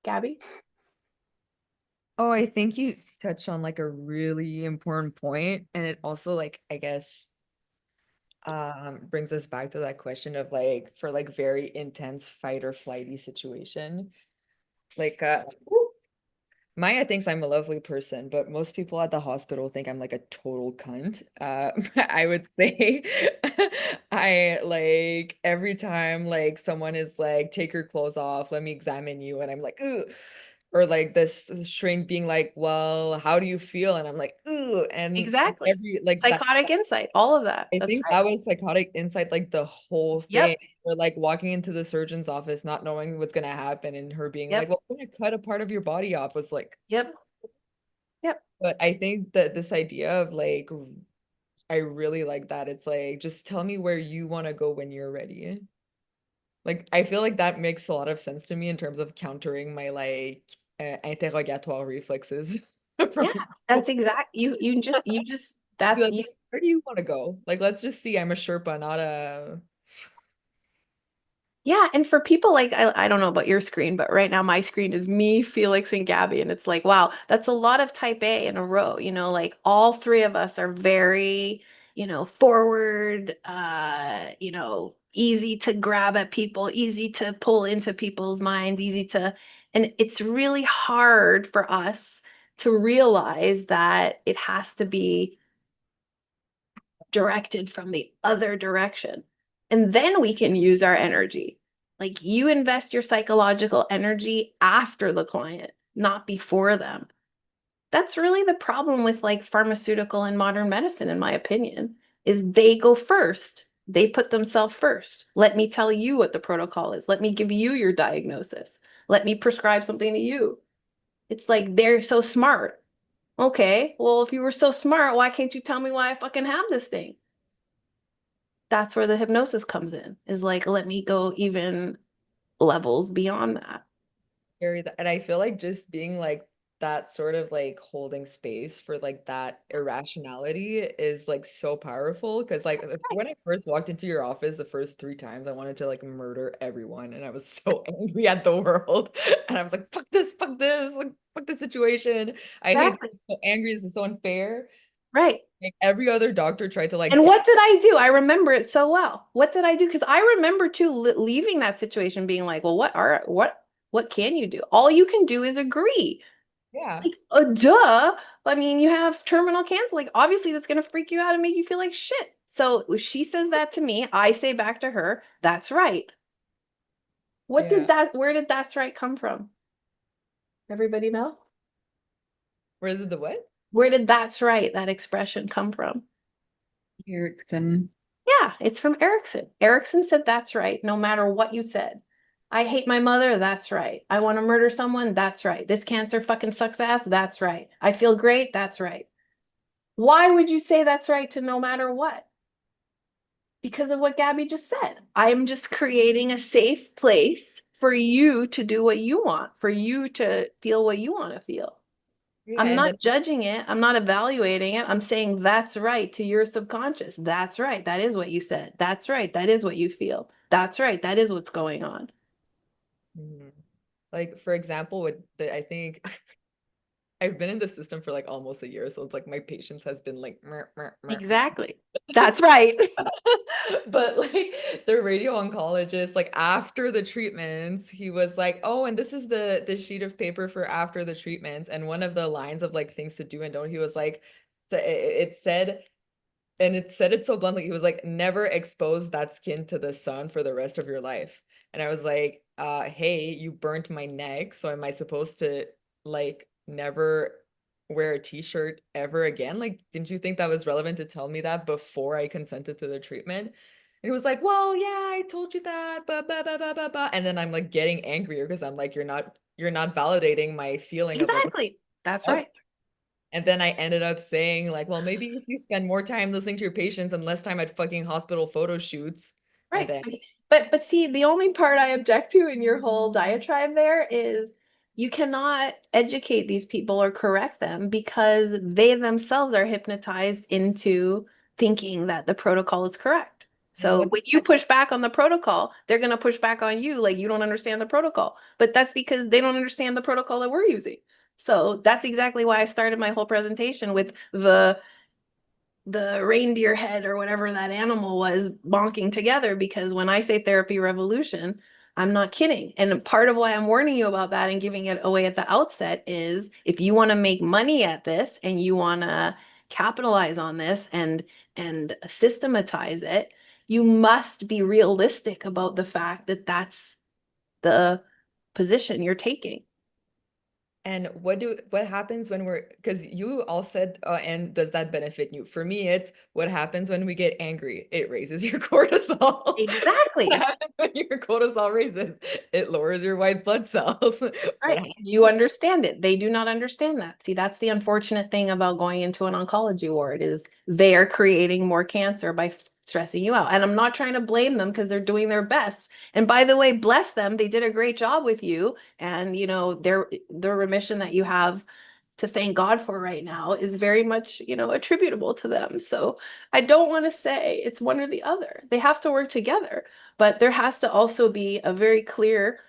Gabby? Oh, I think you touched on like a really important point, and it also like I guess brings us back to that question of like for like very intense fight or flighty situation. Like Maya thinks I'm a lovely person, but most people at the hospital think I'm like a total cunt. I would say I like every time like someone is like, take your clothes off, let me examine you, and I'm like, ugh. Or like this shrink being like, well, how do you feel? And I'm like, ugh. And Exactly. every like that Psychotic insight, all of that. I That's think right. that was psychotic insight, like the whole thing. Yep. Or like walking into the surgeon's office, not knowing what's gonna happen, and her being like, Yep. well, we're gonna cut a part of your body off was like, Yep. Yep. but I think that this idea of like, I really like that. It's like, just tell me where you want to go when you're ready. Like, I feel like that makes a lot of sense to me in terms of countering my like interrogatoire reflexes from Yeah. That's exact. You just be that's like, you. where do you want to go? Like, let's just see. I'm a Sherpa, not a Yeah, and for people like I don't know about your screen, but right now my screen is me, Felix, and Gabby, and it's like, wow, that's a lot of type A in a row. Like all three of us are very, forward, easy to grab at people, easy to pull into people's minds, and it's really hard for us to realize that it has to be directed from the other direction. And then we can use our energy. Like you invest your psychological energy after the client, not before them. That's really the problem with like pharmaceutical and modern medicine, in my opinion, is they go first. They put themselves first. Let me tell you what the protocol is. Let me give you your diagnosis. Let me prescribe something to you. It's like they're so smart. Okay, well, if you were so smart, why can't you tell me why I fucking have this thing? That's where the hypnosis comes in, is like, let me go even levels beyond that. scary. And I feel like just being like that sort of like holding space for like that irrationality is like so powerful. Cause like when I first walked into your office the first three times, I wanted to like murder everyone. And I was so angry at the world. And I was like, fuck this, like fuck the situation. I hate Exactly. this. I'm so angry. This is so unfair. Right. Like every other doctor tried to like And get what did I do? I remember it so well. What did I do? Because I remember too leaving that situation being like, well, what can you do? All you can do is agree. yeah. Like, duh. I mean, you have terminal cancer. Like, obviously, that's gonna freak you out and make you feel like shit. So if she says that to me, I say back to her, that's right. Yeah. Where did that's right come from? Everybody know? Where did the what? Where did that's right, that expression come from? Erickson. Yeah, it's from Erickson. Erickson said that's right, no matter what you said. I hate my mother, that's right. I want to murder someone, that's right. This cancer fucking sucks ass, that's right. I feel great, that's right. Why would you say that's right to no matter what? Because of what Gabby just said. I'm just creating a safe place for you to do what you want, for you to feel what you want to feel. Yeah. I'm And then not judging it. I'm not evaluating it. I'm saying that's right to your subconscious. That's right. That is what you said. That's right. That is what you feel. That's right. That is what's going on. mhm. Like for example, with the I think I've been in the system for like almost a year, so it's like my patience has been like meh, meh, meh, meh. Exactly. That's right. But like the radio oncologist, like after the treatments, he was like, "Oh, and this is the sheet of paper for after the treatments." And one of the lines of like things to do and don't, he was like, so it said, and it said it so bluntly, he was like, "Never expose that skin to the sun for the rest of your life." And I was like, hey, you burnt my neck, so am I supposed to like never wear a t-shirt ever again? Like, didn't you think that was relevant to tell me that before I consented to the treatment? And he was like, well, yeah, I told you that, blah, blah, blah, blah, blah, blah. And then I'm like getting angrier because I'm like, you're not validating my feeling of like, Exactly. That's oh. right. And then I ended up saying, like, well, maybe if you spend more time listening to your patients and less time at fucking hospital photo shoots. And Right. then, But see, the only part I object to in your whole diatribe there is you cannot educate these people or correct them because they themselves are hypnotized into thinking that the protocol is correct. And So what when you push back on the protocol, they're going to push back on you like you don't understand the protocol. But that's because they don't understand the protocol that we're using. So that's exactly why I started my whole presentation with the reindeer head or whatever that animal was bonking together, because when I say therapy revolution, I'm not kidding. And part of why I'm warning you about that and giving it away at the outset is if you want to make money at this and you want to capitalize on this and systematize it, you must be realistic about the fact that that's the position you're taking. And what happens when we're, because you all said, and does that benefit you? For me, it's what happens when we get angry. It raises your cortisol. What Exactly. happens when your cortisol raises? It lowers your white blood cells. What Right. You understand it. They do not understand that. See, that's the unfortunate thing about going into an oncology ward is they are creating more cancer by stressing you out. And I'm not trying to blame them because they're doing their best. And by the way, bless them, they did a great job with you. And their remission that you have to thank God for right now is very much, attributable to them. So I don't want to say it's one or the other. They have to work together, but there has to also be a very clear,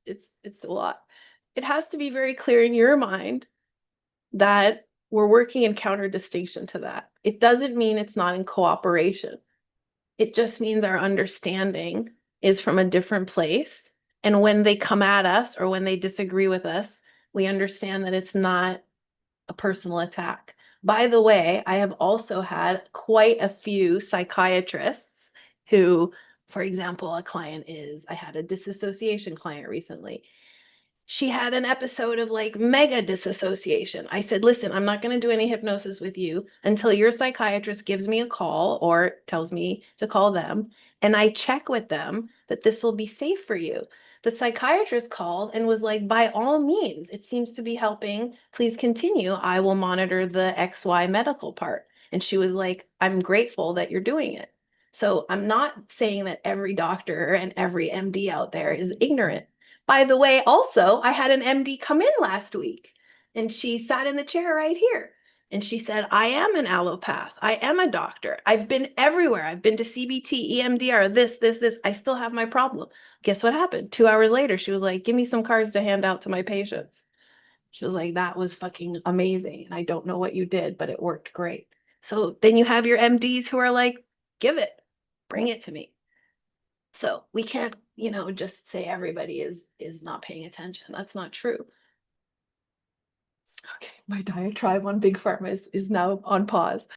it's a lot. It has to be very clear in your mind that we're working in counter-distinction to that. It doesn't mean it's not in cooperation. It just means our understanding is from a different place. And when they come at us or when they disagree with us, we understand that it's not a personal attack. By the way, I have also had quite a few psychiatrists who, for example, I had a disassociation client recently. She had an episode of like mega disassociation. I said, listen, I'm not going to do any hypnosis with you until your psychiatrist gives me a call or tells me to call them. And I check with them that this will be safe for you. The psychiatrist called and was like, by all means, it seems to be helping. Please continue. I will monitor the XY medical part. And she was like, I'm grateful that you're doing it. So I'm not saying that every doctor and every MD out there is ignorant. By the way, also, I had an MD come in last week and she sat in the chair right here. And she said, I am an allopath. I am a doctor. I've been everywhere. I've been to CBT, EMDR, this. I still have my problem. Guess what happened? 2 hours later, she was like, give me some cards to hand out to my patients. She was like, that was fucking amazing. And I don't know what you did, but it worked great. So then you have your MDs who are like, give it, bring it to me. So we can't, just say everybody is not paying attention. That's not true. Okay, my diatribe on big pharma is now on pause.